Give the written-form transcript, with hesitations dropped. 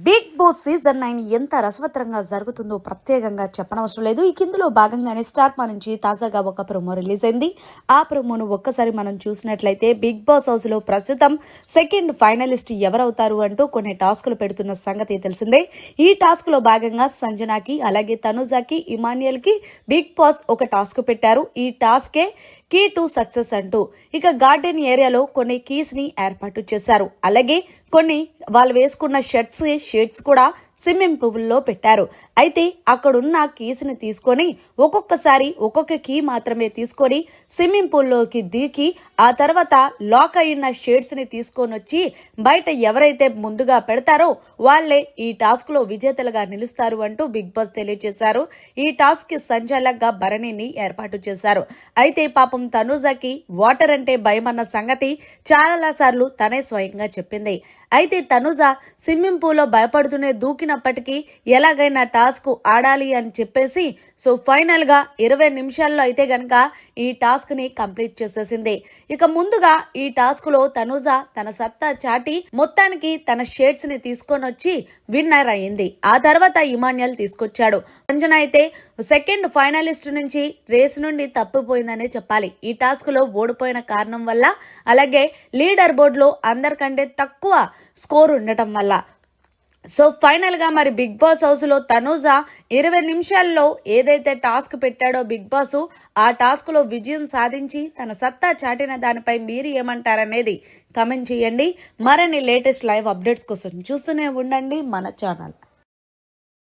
Big boss season 9 ఎంత రసవత్తరంగా జరుగుతుందో ప్రత్యేకంగా చెప్పనవసరం లేదు. ఈ కిందలో భాగంగానే స్టార్ మా నుంచి తాజాగా ఒక ప్రోమో రిలీజ్ అయింది. ఆ ప్రోమోను ఒక్కసారి మనం చూసినట్లయితే బిగ్ బాస్ హౌస్ లో ప్రస్తుతం సెకండ్ ఫైనలిస్ట్ ఎవరవుతారు అంటూ కొన్ని టాస్కులు పెడుతున్న సంగతి తెలిసిందే. ఈ టాస్క్ లో భాగంగా సంజనాకి అలాగే తనుజాకి ఇమాన్యుయల్ కి బిగ్ బాస్ ఒక టాస్క్ పెట్టారు. ఈ టాస్కే కీ టు సక్సెస్ అంటూ ఇక గార్డెన్ ఏరియాలో కొన్ని కీస్ ని ఏర్పాటు చేశారు. అలాగే కొన్ని వాళ్ళు వేసుకున్న షర్ట్స్ కూడా స్విమ్మింగ్ పూల్లో పెట్టారు. అయితే అక్కడున్న కీస్ని తీసుకొని ఒక్కొక్కసారి ఒక్కొక్క కీ మాత్రమే తీసుకొని స్విమ్మింగ్ పూల్లోకి దిగి ఆ తర్వాత లాక్ అయిన షేడ్స్ని తీసుకొని వచ్చి బయట ఎవరైతే ముందుగా పెడతారో వాళ్ళే ఈ టాస్క్ లో విజేతలుగా నిలుస్తారు అంటూ బిగ్ బాస్ తెలియజేశారు. ఈ టాస్క్ కి సంచాలకుగా భరణిని ఏర్పాటు చేశారు. అయితే పాపం తనుజాకి వాటర్ అంటే భయం అన్న సంగతి చాలా సార్లు తనే స్వయంగా చెప్పింది. అయితే తనుజ స్విమ్మింగ్ పూల్లో భయపడుతూనే దూకినప్పటికీ ఎలాగైనా టాస్క్ ఆడాలి అని చెప్పేసి సో ఫైనల్ గా 20 నిమిషాల్లో అయితే గనక ఈ టాస్క్ ని కంప్లీట్ చేసేసింది. ఇక ముందుగా ఈ టాస్క్ లో తనుజ తన సత్తా చాటి మొత్తానికి తన షేడ్స్ ని తీసుకొని వచ్చి విన్నర్ అయింది. ఆ తర్వాత ఇమాన్యుయల్ తీసుకొచ్చాడు. సంజన అయితే సెకండ్ ఫైనలిస్ట్ నుంచి రేస్ నుండి తప్పిపోయిందనే చెప్పాలి. ఈ టాస్క్ లో ఓడిపోయిన కారణం వల్ల అలాగే లీడర్ బోర్డ్ లో అందరికంటే తక్కువ స్కోర్ ఉండటం వల్ల సో ఫైనల్ గా మరి బిగ్ బాస్ హౌస్ లో తనుజ 20 నిమిషాల్లో ఏదైతే టాస్క్ పెట్టాడో బిగ్ బాస్ ఆ టాస్క్ లో విజయం సాధించి తన సత్తా చాటిన దానిపై మీరు ఏమంటారనేది కమెంట్ చేయండి. మరిన్ని లేటెస్ట్ లైవ్ అప్డేట్స్ కోసం చూస్తూనే ఉండండి మన ఛానల్.